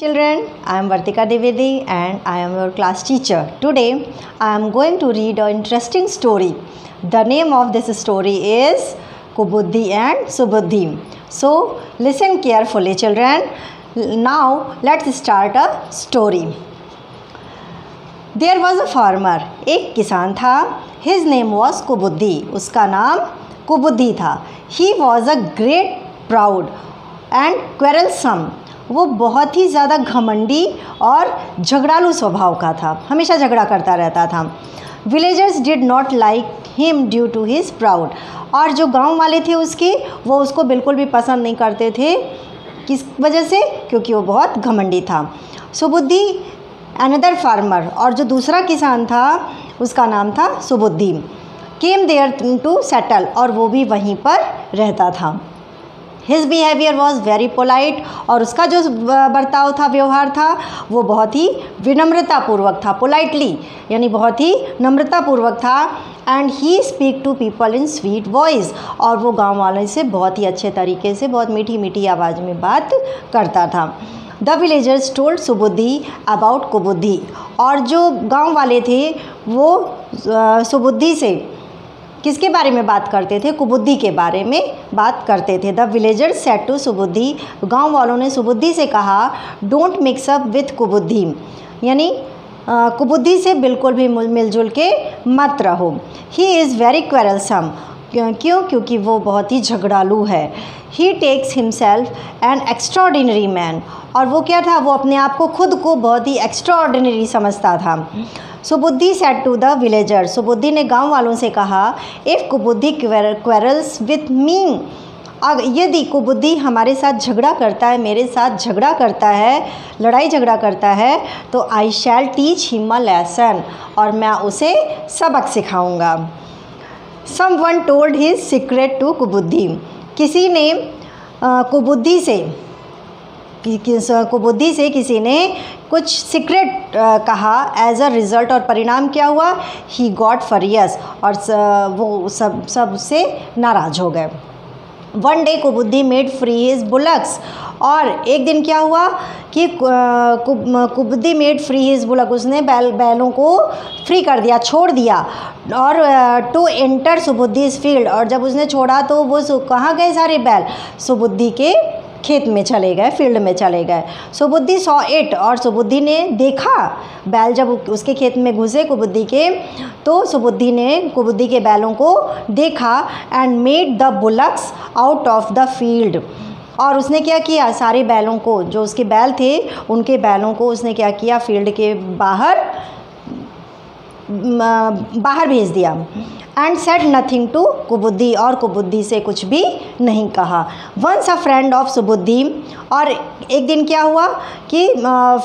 Children, I am Vartika Divedi and I am your class teacher. Today I am going to read an interesting story. The name of this story is Kubuddhi and Subuddhi. So listen carefully children. Now let's start a story. There was a farmer. एक किसान था. His name was Kubuddhi. उसका नाम कुबुद्धि था. He was a great proud and quarrelsome. वो बहुत ही ज़्यादा घमंडी और झगड़ालू स्वभाव का था. हमेशा झगड़ा करता रहता था. Villagers did not like him due to his proud. और जो गांव वाले थे उसके, वो उसको बिल्कुल भी पसंद नहीं करते थे. किस वजह से? क्योंकि वो बहुत घमंडी था. सुबुद्धि अनदर फार्मर, और जो दूसरा किसान था उसका नाम था Subuddhi. Came there to settle, और वो भी वहीं पर रहता था. His behaviour was very polite, और उसका जो बर्ताव था, व्यवहार था, वो बहुत ही विनम्रतापूर्वक था. पोलाइटली यानी बहुत ही नम्रतापूर्वक था. And he speak to people in sweet voice, और वो गांव वालों से बहुत ही अच्छे तरीके से, बहुत मीठी मीठी आवाज़ में बात करता था. The villagers told Subuddhi about Kubuddhi, और जो गांव वाले थे वो सुबुद्धि से किसके बारे में बात करते थे? कुबुद्धि के बारे में बात करते थे. The villagers said to Subuddhi, गांव वालों ने सुबुद्धि से कहा, don't mix up with Kubuddhi, यानी कुबुद्धि से बिल्कुल भी मिलजुल के मत रहो. ही इज़ वेरी क्वेरलसम, क्यों? क्योंकि वो बहुत ही झगड़ालू है. He takes himself an extraordinary man, और वो क्या था? वो अपने आप को, खुद को बहुत ही एक्स्ट्राऑर्डिनरी समझता था. Subuddhi said to the villager, Subuddhi ने गांव वालों से कहा, if Kubuddhi quarrels with me, यदि कुबुद्धि हमारे साथ झगड़ा करता है, मेरे साथ झगड़ा करता है, लड़ाई झगड़ा करता है, तो I shall teach him a lesson, और मैं उसे सबक सिखाऊंगा. Someone told his secret to Kubuddhi, किसी ने कुबुद्धि से किसी ने कुछ सीक्रेट कहा. एज अ रिज़ल्ट, और परिणाम क्या हुआ? ही गॉट फरियस, और वो सब से नाराज़ हो गए. One day Kubuddhi made free his bullocks, और एक दिन क्या हुआ कि Kubuddhi made free his bullock, उसने बैलों को फ्री कर दिया, छोड़ दिया. और टू एंटर सुबुद्धिज फील्ड, और जब उसने छोड़ा तो वो कहाँ गए सारे बैल? सुबुद्धि के खेत में चले गए, फील्ड में चले गए. सुबुद्धि सॉ इट, और सुबुद्धि ने देखा बैल जब उसके खेत में घुसे कुबुद्धि के, तो सुबुद्धि ने कुबुद्धि के बैलों को देखा. And made the bullocks out of the field, और उसने क्या किया? सारे बैलों को, जो उसके बैल थे उनके बैलों को उसने क्या किया? फील्ड के बाहर भेज दिया. And said nothing to Kubuddhi, और कुबुद्धि से कुछ भी नहीं कहा. Once a friend of Subuddhi, और एक दिन क्या हुआ कि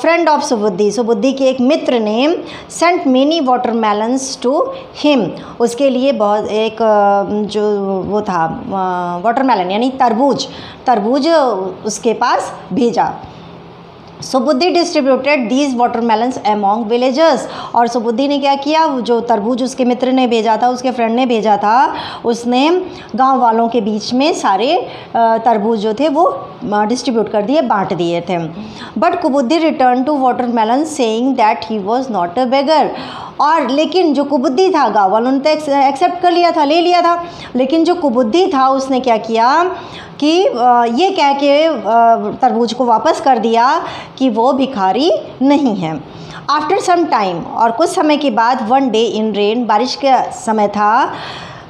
फ्रेंड ऑफ सुबुद्धि, सुबुद्धि के एक मित्र ने sent many watermelons to him, उसके लिए बहुत एक जो वो था वाटरमेलन यानी तरबूज उसके पास भेजा. सुबुद्धि distributed these watermelons among villagers, और सुबुद्धि ने क्या किया? जो तरबूज उसके मित्र ने भेजा था, उसके फ्रेंड ने भेजा था, उसने गांव वालों के बीच में सारे तरबूज जो थे वो डिस्ट्रीब्यूट कर दिए, बांट दिए थे. But Kubuddhi return to watermelon saying that he was not a beggar, और लेकिन जो कुबुद्धि था, गाँव वालों ने तो एक्सेप्ट कर लिया था, ले लिया था, लेकिन जो कुबुद्धि था उसने क्या किया कि ये कह के तरबूज को वापस कर दिया कि वो भिखारी नहीं है. आफ्टर सम टाइम, और कुछ समय के बाद, वन डे इन रेन, बारिश का समय था,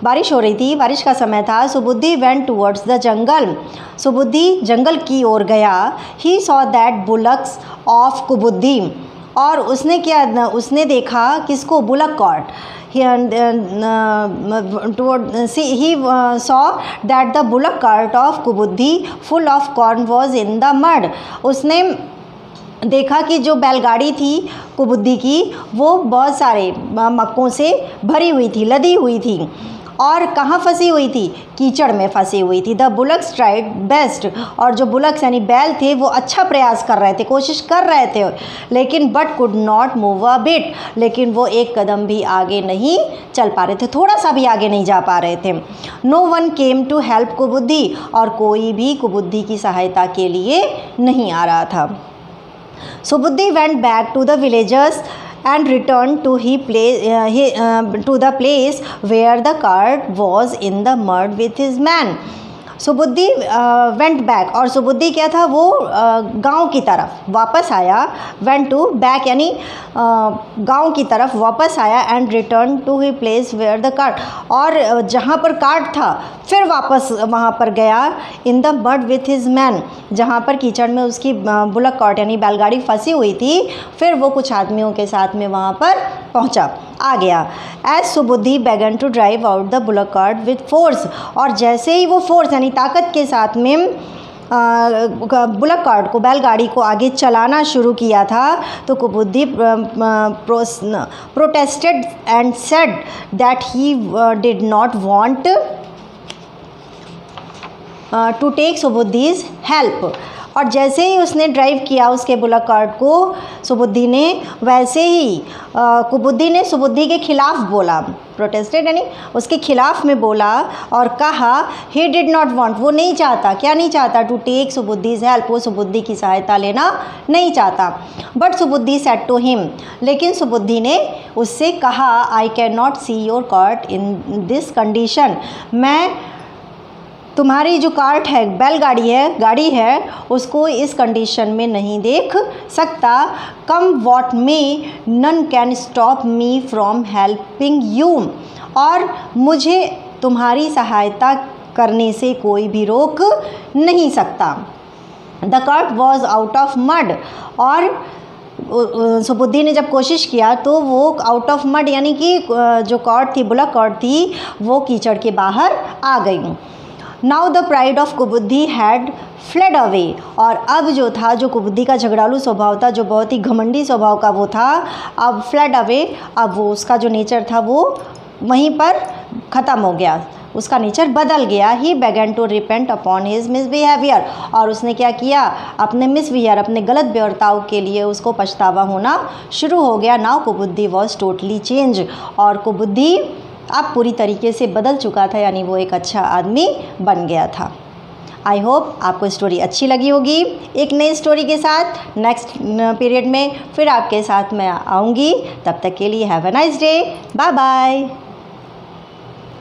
बारिश हो रही थी, बारिश का समय था. Subuddhi went towards the jungle, Subuddhi जंगल की ओर गया. He saw that bullocks of Kubuddhi, और उसने देखा किसको? Bullock cart. He saw that the bullock cart of Kubuddhi full of corn was in the mud. उसने देखा कि जो बैलगाड़ी थी कुबुद्धि की, वो बहुत सारे मक्कों से भरी हुई थी, लदी हुई थी, और कहाँ फंसी हुई थी? कीचड़ में फंसी हुई थी. द बुलक्स ट्राइड बेस्ट, और जो बुलक्स यानी बैल थे वो अच्छा प्रयास कर रहे थे, कोशिश कर रहे थे, लेकिन but could not move a bit, लेकिन वो एक कदम भी आगे नहीं चल पा रहे थे, थोड़ा सा भी आगे नहीं जा पा रहे थे. No one came to help Kubuddhi, और कोई भी कुबुद्धि की सहायता के लिए नहीं आ रहा था. Subuddhi went back to the villagers and returned to to the place where the cart was in the mud with his man. Subuddhi went back, और सुबुद्धि क्या था, वो गांव की तरफ वापस आया. वेंट टू बैक यानी गांव की तरफ वापस आया. And return to he place where the cart, और जहाँ पर कार्ट था फिर वापस वहाँ पर गया. In the mud with his man, जहाँ पर कीचड़ में उसकी बुलक कार्ट यानी बैलगाड़ी फंसी हुई थी, फिर वो कुछ आदमियों के साथ में वहाँ पर पहुँचा, आ गया. As Subuddhi began to drive out the bullock cart with force, और जैसे ही वो फोर्स यानी ताकत के साथ में बुलक कार्ट को, बैलगाड़ी को आगे चलाना शुरू किया था, तो Kubuddhi protested and said that he did not want to take Subuddhi's help. और जैसे ही उसने ड्राइव किया उसके बुलक कार्ट को सुबुद्धि ने, वैसे ही कुबुद्धि ने सुबुद्धि के खिलाफ बोला. प्रोटेस्टेड यानी उसके खिलाफ में बोला और कहा ही डिड नॉट वांट, वो नहीं चाहता, क्या नहीं चाहता, टू टेक सुबुद्धिज हेल्प, वो सुबुद्धि की सहायता लेना नहीं चाहता. But Subuddhi said to him, लेकिन सुबुद्धि ने उससे कहा I can not see your cart in this condition, मैं तुम्हारी जो कार्ट है, बैलगाड़ी है, गाड़ी है, उसको इस कंडीशन में नहीं देख सकता. Come what may, none can stop me from helping you, और मुझे तुम्हारी सहायता करने से कोई भी रोक नहीं सकता. The cart was out of mud, और सुबुद्धि ने जब कोशिश किया तो वो आउट ऑफ मड यानी कि जो कार्ट थी, बुलक कार्ट थी, वो कीचड़ के बाहर आ गई. Now the pride of Kubuddhi had fled away, और अब जो था, जो कुबुद्धि का झगड़ालू स्वभाव था, जो बहुत ही घमंडी स्वभाव का वो था, अब फ्लेड अवे, अब वो उसका जो नेचर था वो वहीं पर ख़त्म हो गया, उसका नेचर बदल गया. He began to repent upon his misbehaviour, और उसने क्या किया, अपने मिसबिहेवियर, अपने गलत बर्ताव के लिए उसको पछतावा होना शुरू हो गया. नाउ कुबुद्धि वॉज टोटली चेंज, और कुबुद्धि अब पूरी तरीके से बदल चुका था, यानी वो एक अच्छा आदमी बन गया था. आई होप आपको स्टोरी अच्छी लगी होगी. एक नई स्टोरी के साथ नेक्स्ट पीरियड में फिर आपके साथ मैं आऊँगी. तब तक के लिए have a nice day. Bye bye.